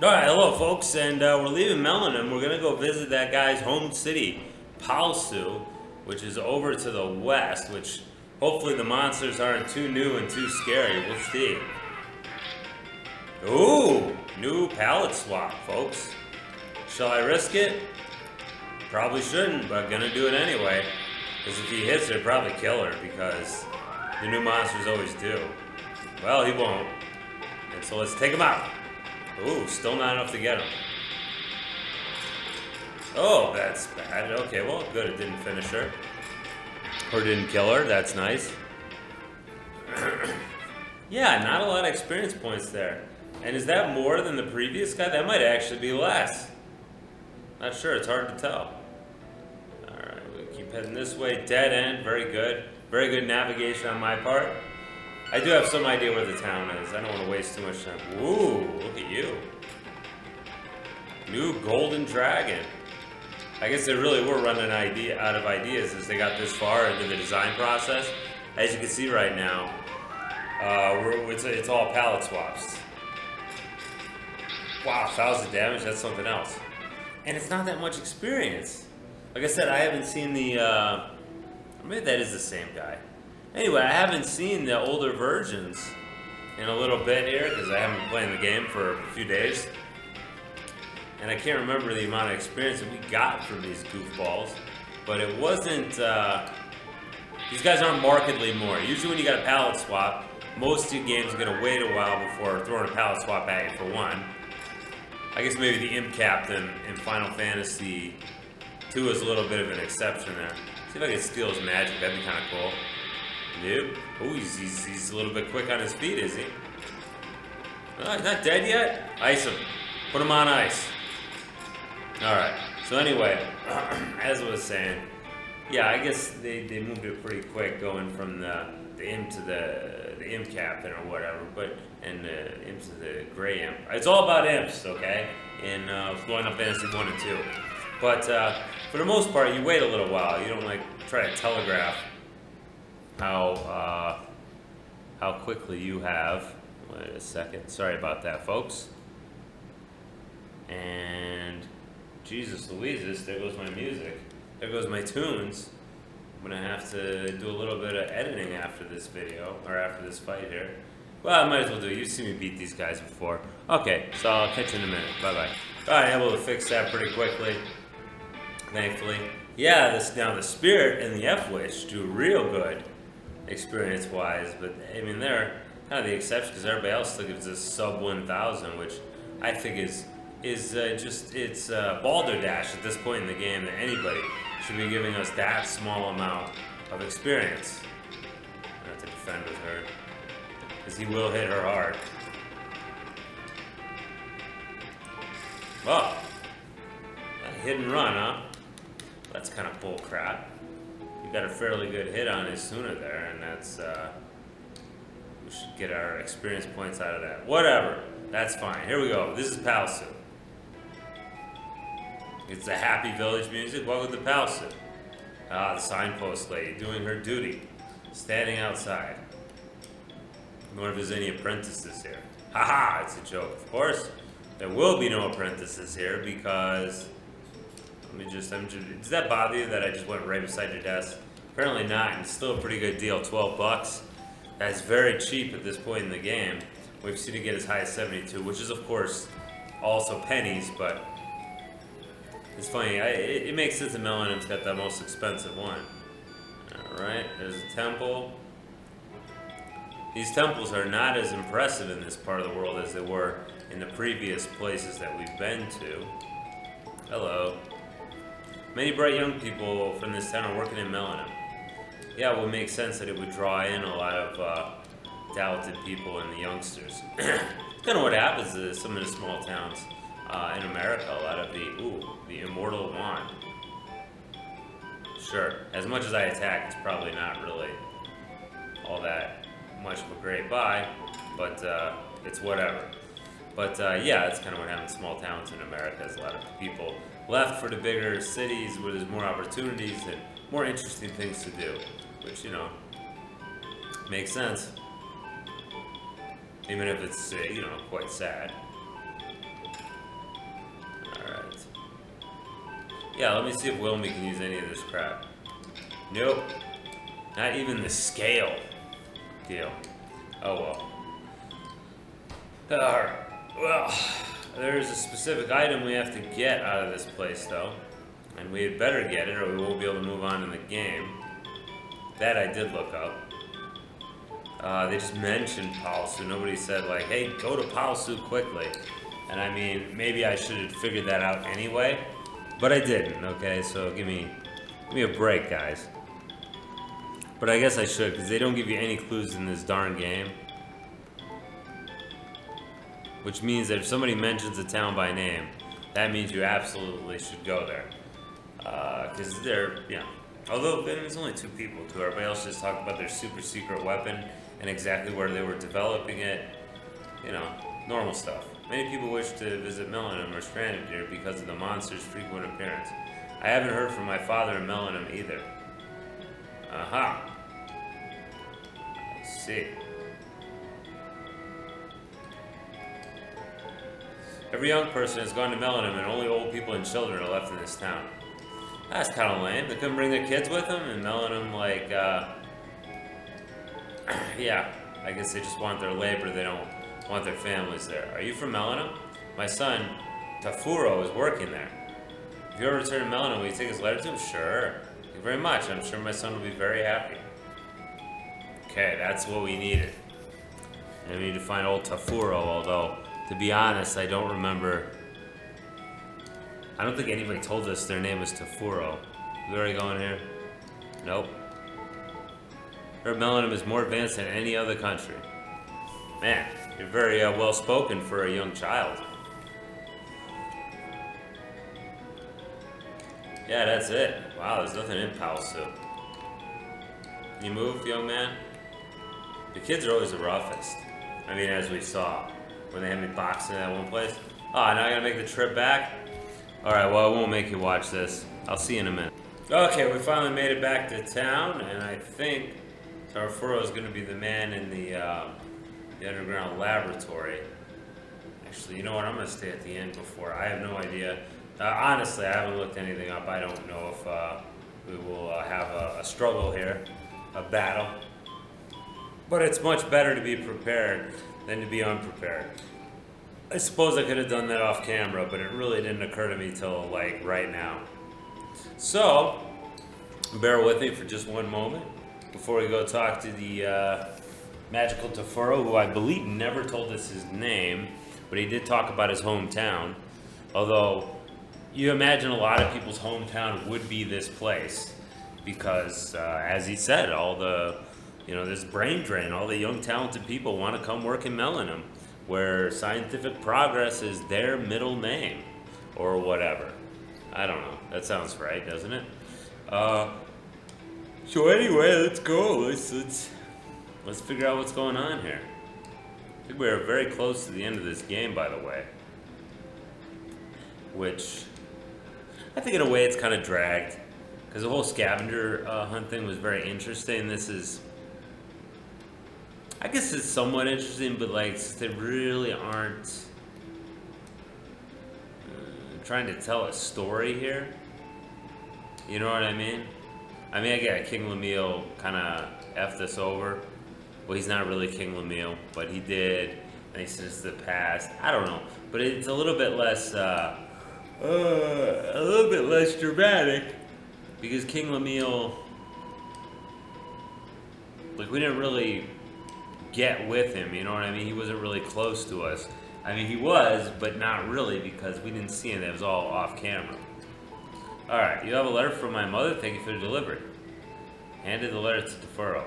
Alright, hello folks, and we're leaving Melon and we're gonna go visit that guy's home city, Palsu, which is over to the west, which hopefully the monsters aren't too new and too scary. We'll see. Ooh, new palette swap, folks. Shall I risk it? Probably shouldn't, but gonna do it anyway. Because if he hits her, probably kill her, because the new monsters always do. Well, he won't. And so let's take him out. Ooh, still not enough to get him. Oh, that's bad. Okay, well, good. It didn't finish her. Or didn't kill her. That's nice. Yeah, not a lot of experience points there. And is that more than the previous guy? That might actually be less. Not sure. It's hard to tell. Alright, we'll keep heading this way. Dead end. Very good. Very good navigation on my part. I do have some idea where the town is. I don't want to waste too much time. Ooh, look at you. New golden dragon. I guess they really were running out of ideas as they got this far into the design process. As you can see right now, it's all palette swaps. Wow, 1,000 damage, that's something else. And it's not that much experience. Like I said, I haven't seen the, maybe that is the same guy. Anyway, I haven't seen the older versions in a little bit here because I haven't been playing the game for a few days. And I can't remember the amount of experience that we got from these goofballs. But it wasn't, these guys aren't markedly more. Usually when you got a palette swap, most of your games are going to wait a while before throwing a palette swap at you for one. I guess maybe the Imp Captain in Final Fantasy 2 is a little bit of an exception there. See if I can steal his magic, that'd be kind of cool. Nope. Oh, he's a little bit quick on his feet, is he? Oh, he's not dead yet? Ice him. Put him on ice. Alright. So anyway, as I was saying, yeah, I guess they moved it pretty quick going from the imp to the imp captain or whatever, and the imp to the gray imp. It's all about imps, okay? In Final Fantasy 1 and 2. But for the most part, you wait a little while. You don't like try to telegraph how quickly you have. Wait a second. Sorry about that, folks. And Jesus Louises, there goes my music. There goes my tunes. I'm gonna have to do a little bit of editing after this video, or after this fight here. Well, I might as well do it. You've seen me beat these guys before. Okay, so I'll catch you in a minute. Bye-bye. Alright, able to fix that pretty quickly. Thankfully. Yeah, now the Spirit and the F-Witch do real good experience-wise, but I mean they're kind of the exception because everybody else still gives us sub 1,000, which I think is just balderdash at this point in the game that anybody should be giving us that small amount of experience. I have to defend with her because he will hit her hard. Oh, a hit and run, huh? That's kind of bull crap. You got a fairly good hit on his sooner there, and that's, we should get our experience points out of that. Whatever, that's fine. Here we go. This is Palsu. It's the happy village music. Welcome to Palsu. Ah, the signpost lady doing her duty, standing outside. I wonder if there's any apprentices here. Haha, it's a joke. Of course, there will be no apprentices here because. Does that bother you that I just went right beside your desk? Apparently not, and it's still a pretty good deal, 12 bucks. That's very cheap at this point in the game. We've seen it get as high as 72, which is of course also pennies, but it's funny, it makes sense that Melanim's got the most expensive one. Alright, there's a temple. These temples are not as impressive in this part of the world as they were in the previous places that we've been to. Hello. Many bright young people from this town are working in Melanim. Yeah, it would make sense that it would draw in a lot of talented people and the youngsters. Kind of what happens to some of the small towns in America. A lot of the immortal wand. Sure, as much as I attack, it's probably not really all that much of a great buy, but it's whatever. But yeah, that's kind of what happens in small towns in America. There's a lot of people left for the bigger cities where there's more opportunities and more interesting things to do, which, you know, makes sense. Even if it's, quite sad. Yeah, let me see if Wilmy can use any of this crap. Nope. Not even the scale deal. Oh well. Alright. Well, there's a specific item we have to get out of this place, though. And we had better get it, or we won't be able to move on in the game. That I did look up. They just mentioned Palsu. Nobody said, like, hey, go to Palsu quickly. And I mean, maybe I should have figured that out anyway. But I didn't, okay? So give me a break, guys. But I guess I should, because they don't give you any clues in this darn game. Which means that if somebody mentions a town by name, that means you absolutely should go there. Because they're, you know, although there's only 2 people too, everybody else just talked about their super secret weapon and exactly where they were developing it. You know, normal stuff. Many people wish to visit Millennium or stranded here because of the monster's frequent appearance. I haven't heard from my father in Millennium either. Aha. Let's see. Every young person has gone to Millennium and only old people and children are left in this town. That's kind of lame. They couldn't bring their kids with them, and Millennium, like, yeah, I guess they just want their labor. They don't want their families there. Are you from Millennium? My son, Tafuro, is working there. If you ever return to Millennium, will you take his letter to him? Sure. Thank you very much. I'm sure my son will be very happy. Okay, that's what we needed. And we need to find old Tafuro, although, to be honest, I don't remember. I don't think anybody told us their name was Tafuro. We already going here? Nope. Her Millennium is more advanced than any other country. Man, you're very well spoken for a young child. Yeah, that's it. Wow, there's nothing in Palsu. Can you move, young man? The kids are always the roughest. I mean, as we saw, when they had me boxing in that one place. Oh, now I gotta make the trip back? Alright, well, I won't make you watch this. I'll see you in a minute. Okay, we finally made it back to town, and I think Tarfuro is gonna be the man in the underground laboratory. Actually, you know what? I'm gonna stay at the end before. I have no idea. Honestly, I haven't looked anything up. I don't know if we will have a struggle here, a battle. But it's much better to be prepared than to be unprepared. I suppose I could have done that off camera, but it really didn't occur to me till like right now. So, bear with me for just one moment before we go talk to the magical Tafuro, who I believe never told us his name, but he did talk about his hometown. Although, you imagine a lot of people's hometown would be this place, because as he said, all the, you know, this brain drain, all the young talented people want to come work in Millennium, where scientific progress is their middle name, or whatever. I don't know. That sounds right, doesn't it? So anyway, let's go. Let's figure out what's going on here. I think we're very close to the end of this game, by the way. Which, I think in a way it's kind of dragged, because the whole scavenger hunt thing was very interesting. This is, I guess it's somewhat interesting, but like, they really aren't trying to tell a story here. You know what I mean? I mean, I get King Lemuel kind of effed us over. Well, he's not really King Lemuel, but he did, and he says the past. I don't know, but it's a little bit less dramatic, because King Lemuel, like, we didn't really get with him, you know what I mean? He wasn't really close to us. I mean, he was, but not really, because we didn't see him. It was all off camera. Alright, you have a letter from my mother. Thank you for the delivery. Handed the letter to Tafuro.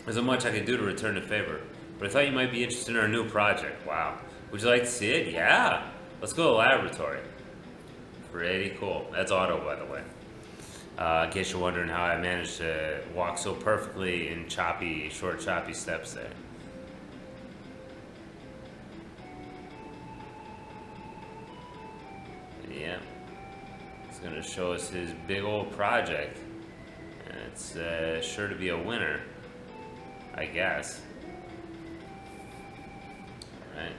There's not much I can do to return the favor, but I thought you might be interested in our new project. Wow. Would you like to see it? Yeah. Let's go to the laboratory. Pretty cool. That's Otto, by the way. In case you're wondering how I managed to walk so perfectly in short choppy steps there. Yeah. It's going to show us his big old project. And it's sure to be a winner, I guess. Alright.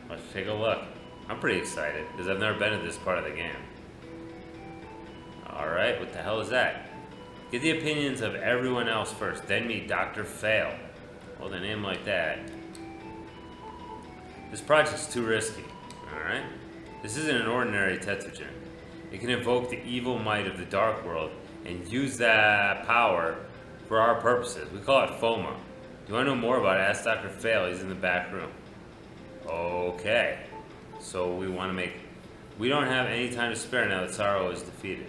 Let's take a look. I'm pretty excited because I've never been to this part of the game. Alright, what the hell is that? Get the opinions of everyone else first, then meet Dr. Fail. Well, the name like that. This project's too risky. Alright? This isn't an ordinary Tetsugen. It can invoke the evil might of the Dark World and use that power for our purposes. We call it FOMA. Do you want to know more about it? Ask Dr. Fail. He's in the back room. Okay. So we want to make... We don't have any time to spare now that Sorrow is defeated.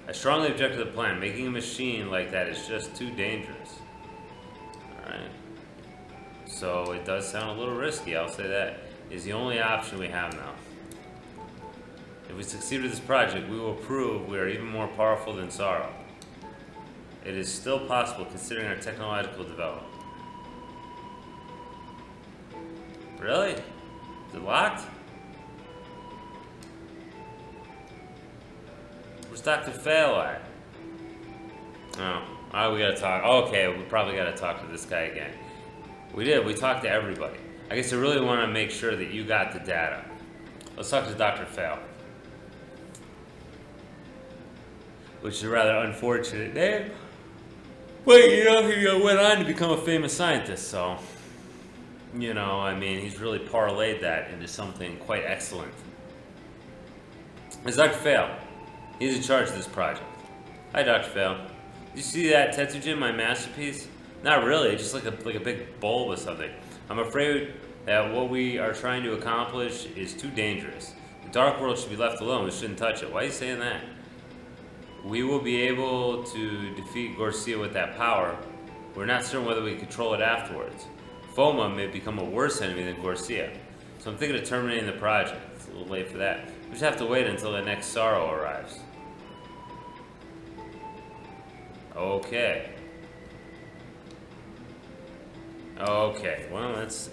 I strongly object to the plan. Making a machine like that is just too dangerous. Alright. So it does sound a little risky, I'll say that. It's the only option we have now. If we succeed with this project, we will prove we are even more powerful than Sorrow. It is still possible considering our technological development. Really? Is it locked? Where's Dr. Fail at? Oh, we gotta talk. Okay, we probably gotta talk to this guy again. We did. We talked to everybody. I guess I really want to make sure that you got the data. Let's talk to Dr. Fail. Which is a rather unfortunate name. But, he went on to become a famous scientist, so... I mean, he's really parlayed that into something quite excellent. It's Dr. Fail. He's in charge of this project. Hi, Dr. Fail. Did you see that Tetsugen, my masterpiece? Not really, just like a big bulb or something. I'm afraid that what we are trying to accomplish is too dangerous. The Dark World should be left alone. We shouldn't touch it. Why are you saying that? We will be able to defeat Garcia with that power. We're not certain whether we control it afterwards. Foma may become a worse enemy than Garcia. So I'm thinking of terminating the project. It's a little late for that. We just have to wait until the next Sorrow arrives. Okay. Okay, well, that's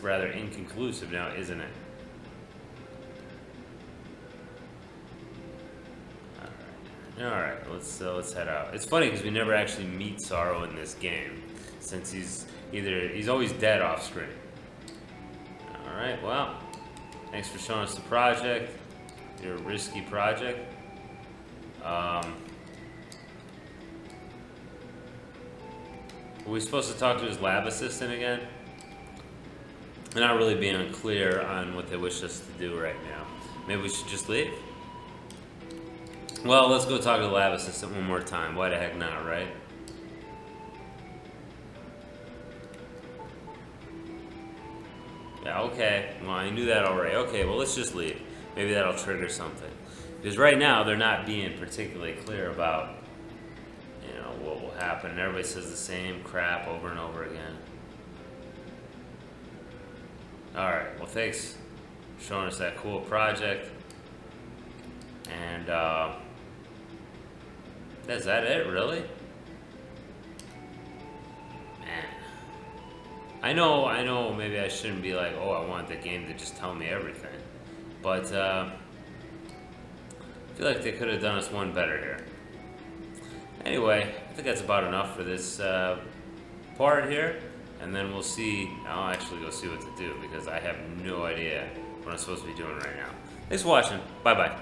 rather inconclusive now, isn't it? Alright, let's head out. It's funny because we never actually meet Sorrow in this game, since he's always dead off screen. Alright, well, thanks for showing us the project, your risky project. Are we supposed to talk to his lab assistant again? They're not really being unclear on what they wish us to do right now. Maybe we should just leave? Well, let's go talk to the lab assistant one more time. Why the heck not, right? Yeah, okay. Well, I knew that already. Okay, well, let's just leave. Maybe that'll trigger something. Because right now, they're not being particularly clear about, what will happen. And everybody says the same crap over and over again. Alright, well, thanks for showing us that cool project. And, is that it, really? Man. I know, maybe I shouldn't be like, oh, I want the game to just tell me everything. But, I feel like they could have done us one better here. Anyway, I think that's about enough for this part here. And then we'll see, I'll actually go see what to do because I have no idea what I'm supposed to be doing right now. Thanks for watching. Bye-bye.